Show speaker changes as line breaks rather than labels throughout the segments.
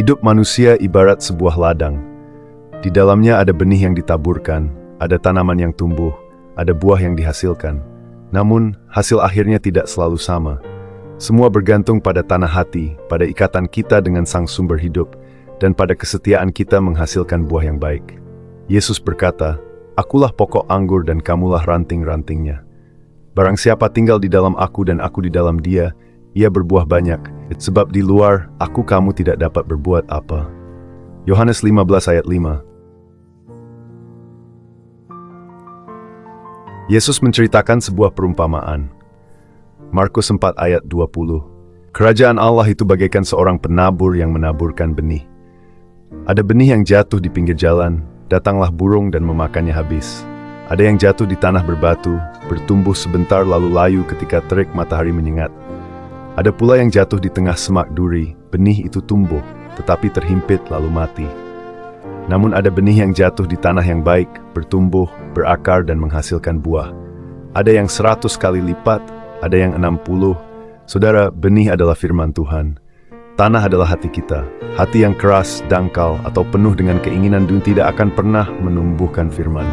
Hidup manusia ibarat sebuah ladang. Di dalamnya ada benih yang ditaburkan, ada tanaman yang tumbuh, ada buah yang dihasilkan. Namun, hasil akhirnya tidak selalu sama. Semua bergantung pada tanah hati, pada ikatan kita dengan Sang Sumber Hidup, dan pada kesetiaan kita menghasilkan buah yang baik. Yesus berkata, "Akulah pokok anggur dan kamulah ranting-rantingnya. Barang siapa tinggal di dalam aku dan aku di dalam dia, ia berbuah banyak, sebab di luar aku kamu tidak dapat berbuat apa." Yohanes 15 ayat 5. Yesus menceritakan sebuah perumpamaan. Markus 4 ayat 20. Kerajaan Allah itu bagaikan seorang penabur yang menaburkan benih. Ada benih yang jatuh di pinggir jalan, datanglah burung dan memakannya habis. Ada yang jatuh di tanah berbatu, bertumbuh sebentar lalu layu ketika terik matahari menyengat. Ada pula yang jatuh di tengah semak duri, benih itu tumbuh, tetapi terhimpit lalu mati. Namun ada benih yang jatuh di tanah yang baik, bertumbuh, berakar dan menghasilkan buah. Ada yang 100 kali lipat, ada yang 60. Saudara, benih adalah firman Tuhan. Tanah adalah hati kita. Hati yang keras, dangkal, atau penuh dengan keinginan dunia tidak akan pernah menumbuhkan firman.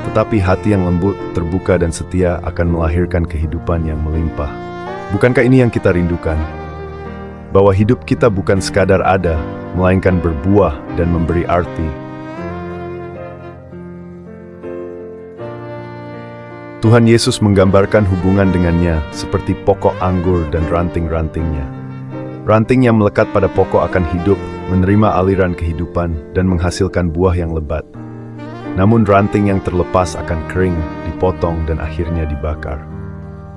Tetapi hati yang lembut, terbuka dan setia akan melahirkan kehidupan yang melimpah. Bukankah ini yang kita rindukan? Bahwa hidup kita bukan sekadar ada, melainkan berbuah dan memberi arti. Tuhan Yesus menggambarkan hubungan dengannya seperti pokok anggur dan ranting-rantingnya. Ranting yang melekat pada pokok akan hidup, menerima aliran kehidupan, dan menghasilkan buah yang lebat. Namun ranting yang terlepas akan kering, dipotong, dan akhirnya dibakar.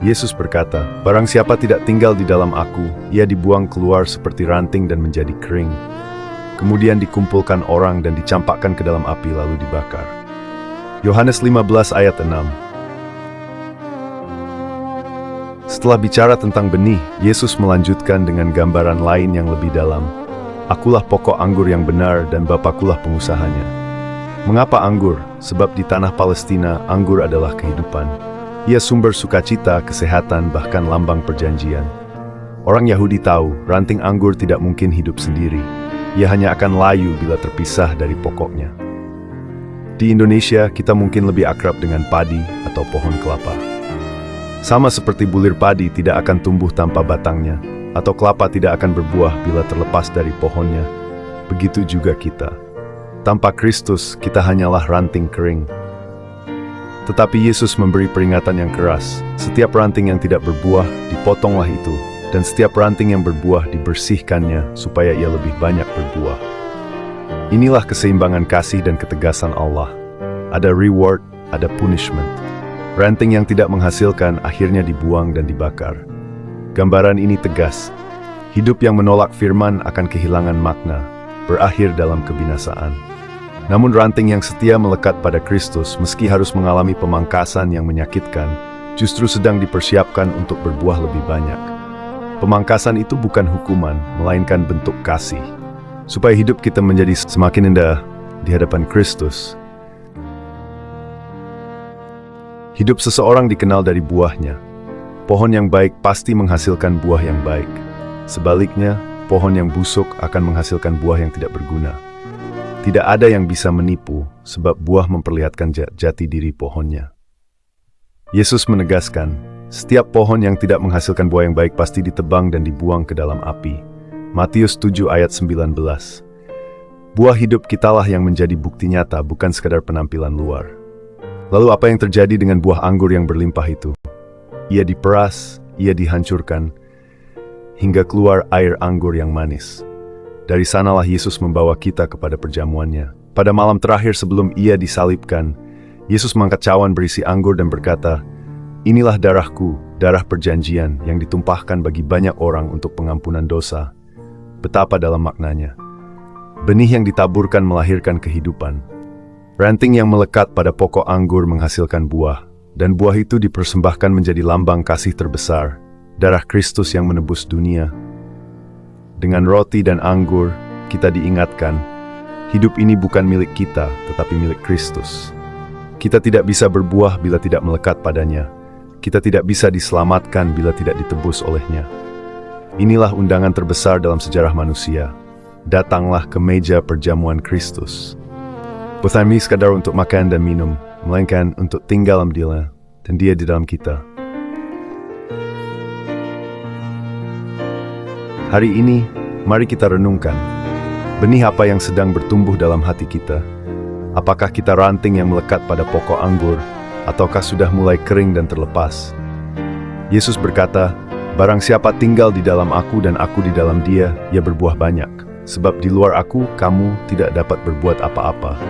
Yesus berkata, "Barang siapa tidak tinggal di dalam aku, ia dibuang keluar seperti ranting dan menjadi kering. Kemudian dikumpulkan orang dan dicampakkan ke dalam api lalu dibakar." Yohanes 15 ayat 6. Setelah bicara tentang benih, Yesus melanjutkan dengan gambaran lain yang lebih dalam. "Akulah pokok anggur yang benar dan Bapakulah pengusahanya." Mengapa anggur? Sebab di tanah Palestina, anggur adalah kehidupan. Ia sumber sukacita, kesehatan, bahkan lambang perjanjian. Orang Yahudi tahu, ranting anggur tidak mungkin hidup sendiri. Ia hanya akan layu bila terpisah dari pokoknya. Di Indonesia, kita mungkin lebih akrab dengan padi atau pohon kelapa. Sama seperti bulir padi tidak akan tumbuh tanpa batangnya, atau kelapa tidak akan berbuah bila terlepas dari pohonnya. Begitu juga kita. Tanpa Kristus, kita hanyalah ranting kering. Tetapi Yesus memberi peringatan yang keras. Setiap ranting yang tidak berbuah, dipotonglah itu. Dan setiap ranting yang berbuah, dibersihkannya, supaya ia lebih banyak berbuah. Inilah keseimbangan kasih dan ketegasan Allah. Ada reward, ada punishment. Ranting yang tidak menghasilkan, akhirnya dibuang dan dibakar. Gambaran ini tegas. Hidup yang menolak firman akan kehilangan makna, berakhir dalam kebinasaan. Namun ranting yang setia melekat pada Kristus, meski harus mengalami pemangkasan yang menyakitkan, justru sedang dipersiapkan untuk berbuah lebih banyak. Pemangkasan itu bukan hukuman, melainkan bentuk kasih, supaya hidup kita menjadi semakin indah di hadapan Kristus. Hidup seseorang dikenal dari buahnya. Pohon yang baik pasti menghasilkan buah yang baik. Sebaliknya, pohon yang busuk akan menghasilkan buah yang tidak berguna. Tidak ada yang bisa menipu, sebab buah memperlihatkan jati diri pohonnya. Yesus menegaskan, setiap pohon yang tidak menghasilkan buah yang baik pasti ditebang dan dibuang ke dalam api. Matius 7 ayat 19. Buah hidup kitalah yang menjadi bukti nyata, bukan sekadar penampilan luar. Lalu apa yang terjadi dengan buah anggur yang berlimpah itu? Ia diperas, ia dihancurkan, hingga keluar air anggur yang manis. Dari sanalah Yesus membawa kita kepada perjamuannya. Pada malam terakhir sebelum ia disalibkan, Yesus mengangkat cawan berisi anggur dan berkata, "Inilah darahku, darah perjanjian yang ditumpahkan bagi banyak orang untuk pengampunan dosa." Betapa dalam maknanya. Benih yang ditaburkan melahirkan kehidupan. Ranting yang melekat pada pokok anggur menghasilkan buah, dan buah itu dipersembahkan menjadi lambang kasih terbesar, darah Kristus yang menebus dunia. Dengan roti dan anggur, kita diingatkan, hidup ini bukan milik kita, tetapi milik Kristus. Kita tidak bisa berbuah bila tidak melekat padanya. Kita tidak bisa diselamatkan bila tidak ditebus olehnya. Inilah undangan terbesar dalam sejarah manusia. datanglah ke meja perjamuan Kristus. Bukan ini sekadar untuk makan dan minum, melainkan untuk tinggal dalam Dia dan Dia di dalam kita. Hari ini, mari kita renungkan, benih apa yang sedang bertumbuh dalam hati kita? Apakah kita ranting yang melekat pada pokok anggur, ataukah sudah mulai kering dan terlepas? Yesus berkata, "Barang siapa tinggal di dalam aku dan aku di dalam dia, ia berbuah banyak. Sebab di luar aku, kamu tidak dapat berbuat apa-apa."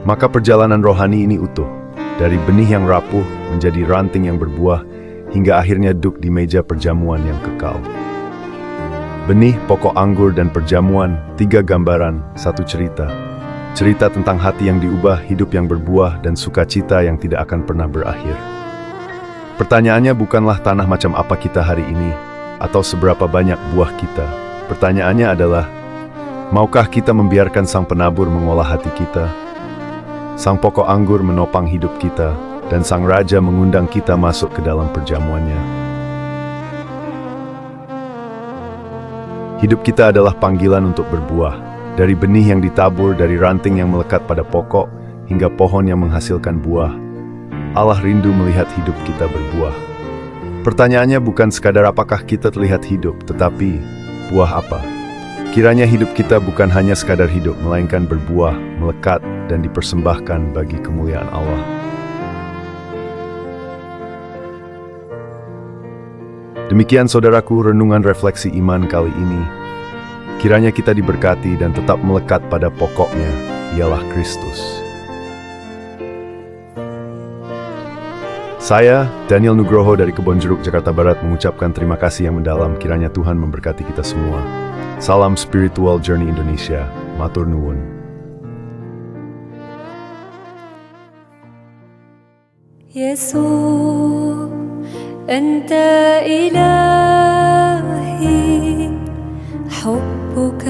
Maka perjalanan rohani ini utuh, dari benih yang rapuh menjadi ranting yang berbuah, hingga akhirnya duduk di meja perjamuan yang kekal. Benih, pokok anggur, dan perjamuan, 3 gambaran, 1 cerita. Cerita tentang hati yang diubah, hidup yang berbuah, dan sukacita yang tidak akan pernah berakhir. Pertanyaannya bukanlah tanah macam apa kita hari ini, atau seberapa banyak buah kita. Pertanyaannya adalah, maukah kita membiarkan Sang Penabur mengolah hati kita? Sang pokok anggur menopang hidup kita, dan Sang Raja mengundang kita masuk ke dalam perjamuannya. Hidup kita adalah panggilan untuk berbuah, dari benih yang ditabur, dari ranting yang melekat pada pokok, hingga pohon yang menghasilkan buah. Allah rindu melihat hidup kita berbuah. Pertanyaannya bukan sekadar apakah kita terlihat hidup, tetapi buah apa? Kiranya hidup kita bukan hanya sekadar hidup, melainkan berbuah, melekat, dan dipersembahkan bagi kemuliaan Allah. Demikian saudaraku, renungan refleksi iman kali ini. Kiranya kita diberkati dan tetap melekat pada pokoknya, ialah Kristus. Saya, Daniel Nugroho dari Kebon Jeruk, Jakarta Barat, mengucapkan terima kasih yang mendalam. Kiranya Tuhan memberkati kita semua. Salam Spiritual Journey Indonesia. Matur nuwun.
يسوع أنت إلهي حبك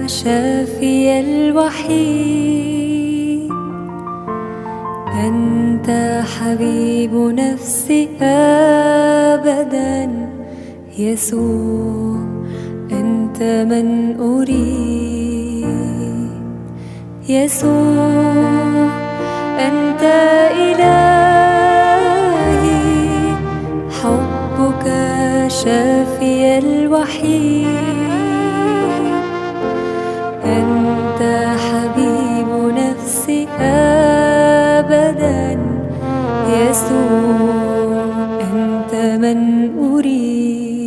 شافي الوحيد أنت حبيب نفسي أبدا يسوع أنت من أريد يسوع أنت إلهي حبك شافي الوحيد أنت حبيب نفسي أبدا يسوع أنت من أريد